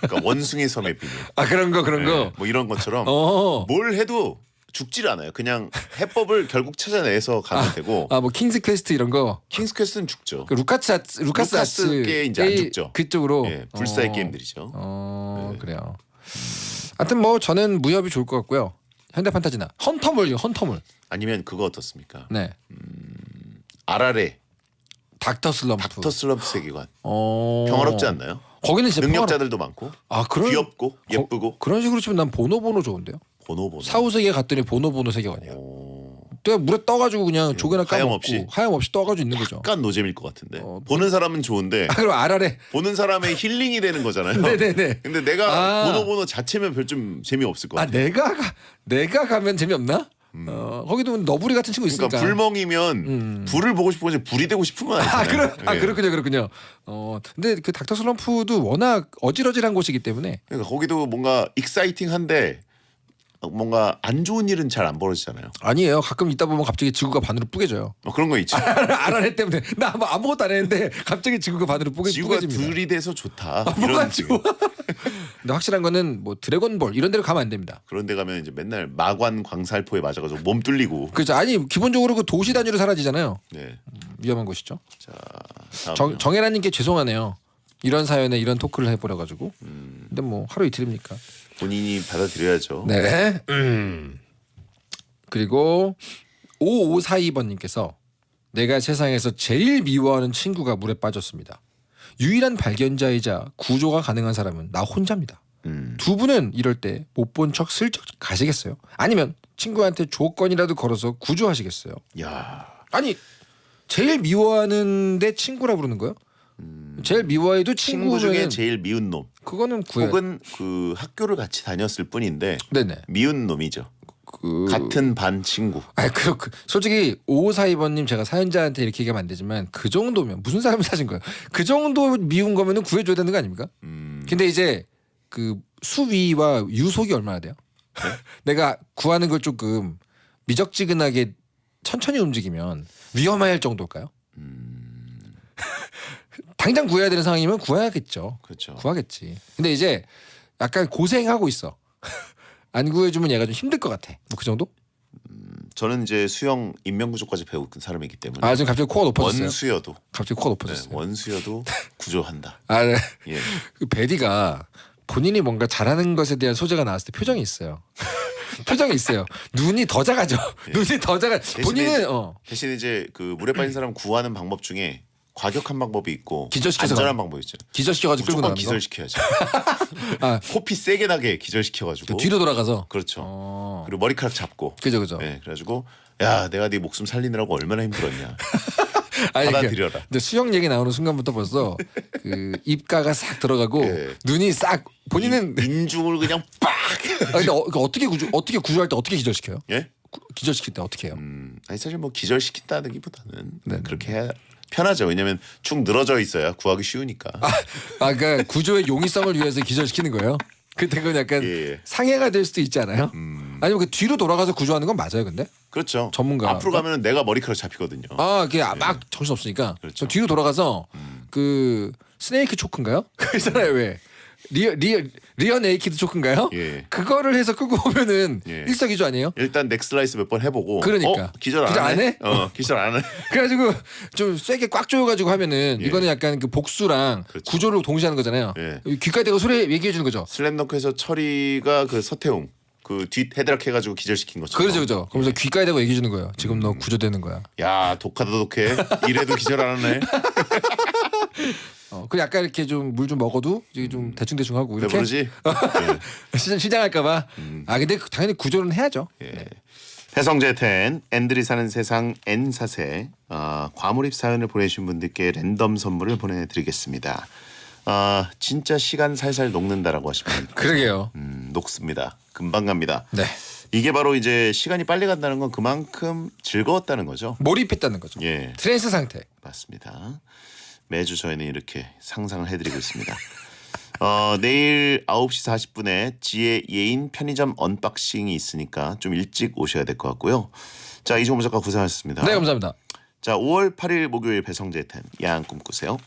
그러니까 원숭이 섬의 비밀. 아 그런 거. 예, 뭐 이런 것처럼 어. 뭘 해도 죽질 않아요. 그냥 해법을 결국 찾아내서 가면 되고. 뭐 킹스 퀘스트 이런 거. 킹스 퀘스트는 죽죠. 그 루카스 아츠 게 이제 안 죽죠. 그쪽으로. 예, 불사의 게임들이죠. 네. 그래요. 하여튼 뭐 저는 무협이 좋을 것 같고요. 현대 판타지나 헌터물요, 헌터물. 아니면 그거 어떻습니까? 네. 아라레 닥터 슬럼프. 닥터 슬럼프 세계관. 평화롭지 않나요? 거기는 진짜 능력자들도 많고 그런 귀엽고 예쁘고 그런 식으로 치면 난 보노보노 좋은데요. 보노보노. 사후세계 갔더니 보노보노 세계관이에요. 오, 내가 물에 떠가지고 그냥 조개나 까먹고 하염없이? 하염없이 떠가지고 있는 거죠. 약간 노잼일 것 같은데. 보는 사람은 좋은데 그럼 아라레. 보는 사람의 힐링이 되는 거잖아요. 네네네. 근데 내가 보노보노 자체면 별 좀 재미없을 것 같아요. 내가 가면 재미없나? 거기도 너구리 같은 친구 있으니까. 그러니까 불멍이면 불을 보고 싶고 불이 되고 싶은 건 아니잖아요. 예. 그렇군요. 근데 그 닥터 슬럼프도 워낙 어질어질한 곳이기 때문에. 그러니까 거기도 뭔가 익사이팅한데 뭔가 안 좋은 일은 잘 안 벌어지잖아요. 아니에요. 가끔 있다 보면 갑자기 지구가 반으로 뿌개져요. 그런 거 있죠. 아라레 때문에 나 아무것도 안 했는데 갑자기 지구가 반으로 지구가 뿌개집니다. 둘이 돼서 좋다. 뭐가 이런 좋아? 근데 확실한 거는 뭐 드래곤볼 이런 데로 가면 안 됩니다. 그런 데 가면 이제 맨날 마관 광살포에 맞아가지고 몸 뚫리고. 그렇죠. 아니 기본적으로 그 도시 단위로 사라지잖아요. 네. 위험한 곳이죠. 자, 다음은요. 정혜란님께 죄송하네요. 이런 사연에 이런 토크를 해버려 가지고. 근데 뭐 하루 이틀입니까? 본인이 받아들여야죠. 네. 그리고 5542번님께서 내가 세상에서 제일 미워하는 친구가 물에 빠졌습니다. 유일한 발견자이자 구조가 가능한 사람은 나 혼자입니다. 두 분은 이럴 때 못 본 척 슬쩍 가시겠어요? 아니면 친구한테 조건이라도 걸어서 구조하시겠어요? 야, 아니 제일 미워하는데 친구라 부르는 거요? 제일 미워해도 친구 친구면 중에 제일 미운 놈. 그거는 구해. 혹은 그 학교를 같이 다녔을 뿐인데 네네. 미운 놈이죠. 같은 반 친구. 솔직히 5542번님 제가 사연자한테 이렇게 얘기하면 안 되지만 그 정도면 무슨 사람을 사신 거예요? 그 정도 미운 거면은 구해줘야 되는 거 아닙니까? 근데 이제 그 수위와 유속이 얼마나 돼요? 내가 구하는 걸 조금 미적지근하게 천천히 움직이면 위험할 정도일까요? 당장 구해야 되는 상황이면 구해야겠죠. 그렇죠. 구하겠지. 근데 이제 약간 고생하고 있어. 안 구해주면 얘가 좀 힘들 것 같아. 뭐 그 정도? 저는 이제 수영 인명구조까지 배운 사람이기 때문에. 지금 갑자기 코가 높아졌어요. 원수여도. 갑자기 코가 높아졌어요. 네, 원수여도 구조한다. 네. 예. 그 베디가 본인이 뭔가 잘하는 것에 대한 소재가 나왔을 때 표정이 있어요. 표정이 있어요. 눈이 더 작아져. 눈이 더 작아. 본인은 대신 이제 그 물에 빠진 사람 구하는 방법 중에 과격한 방법이 있고 기절시켜서 안전한 방법이 있죠. 기절시켜가지고 끌고 무조건 나가는 거. 기절시켜야죠. 아, 코피 세게 나게 기절시켜가지고. 뒤로 돌아가서. 그렇죠. 그리고 머리카락 잡고. 그죠. 네, 그래가지고 야 내가 네 목숨 살리느라고 얼마나 힘들었냐. 아니, 받아들여라. 근데 수영 얘기 나오는 순간부터 벌써 그 입가가 싹 들어가고 예. 눈이 싹 본인은 인중을 그냥 빡. 근데 어떻게 구조할 때 어떻게 기절시켜요? 예? 기절시킬 때 어떻게 해요? 아니 사실 뭐 기절시킨다기보다는 그렇게 해야 편하죠. 왜냐면 축 늘어져 있어야 구하기 쉬우니까. 그러니까 구조의 용이성을 위해서 기절시키는 거예요. 근데 그건 약간 예. 상해가 될 수도 있지 않아요? 아니면 그 뒤로 돌아가서 구조하는 건 맞아요, 근데? 그렇죠. 전문가. 앞으로 가면은 내가 머리카락 잡히거든요. 그게 막 정신 없으니까. 그렇죠. 저 뒤로 돌아가서 그 스네이크 초크인가요? 그 있잖아요, 왜? 리어 네이키드 초크인가요? 예. 그거를 해서 끄고 오면은 예. 일석이조 아니에요? 일단 넥슬라이스 몇 번 해보고. 그러니까. 기절 안 해? 기절 안 해. 그래가지고 좀 세게 꽉 조여가지고 하면은 예. 이거는 약간 그 복수랑 그렇죠. 구조를 동시에 하는 거잖아요. 예. 귀까지 대고 소리 얘기해 주는 거죠. 슬램덩크에서 철이가 그 서태웅 그 뒷 헤드락 해가지고 기절시킨 것처럼. 그렇죠. 그러면서 귀까지 대고 얘기해 주는 거예요. 지금 너 구조되는 거야. 야 독하다 독해. 이래도 기절 안 하네. 그 약간 이렇게 좀 물 좀 먹어도 이게 좀 대충 하고 이렇게 배부르지? 시장할까봐. 근데 당연히 구조는 해야죠. 예. 배성재 텐 앤들이 사는 세상 N사세 과몰입 사연을 보내주신 분들께 랜덤 선물을 보내드리겠습니다. 진짜 시간 살살 녹는다라고 하시면 그러게요. 녹습니다. 금방 갑니다. 네. 이게 바로 이제 시간이 빨리 간다는 건 그만큼 즐거웠다는 거죠. 몰입했다는 거죠. 예, 트랜스 상태. 맞습니다. 매주 저희는 이렇게 상상을 해드리고 있습니다. 내일 9시 40분에 지혜 예인 편의점 언박싱이 있으니까 좀 일찍 오셔야 될 것 같고요. 자, 이종범 작가 고생하셨습니다. 네, 감사합니다. 자, 5월 8일 목요일 배성재 10 야한 꿈 꾸세요.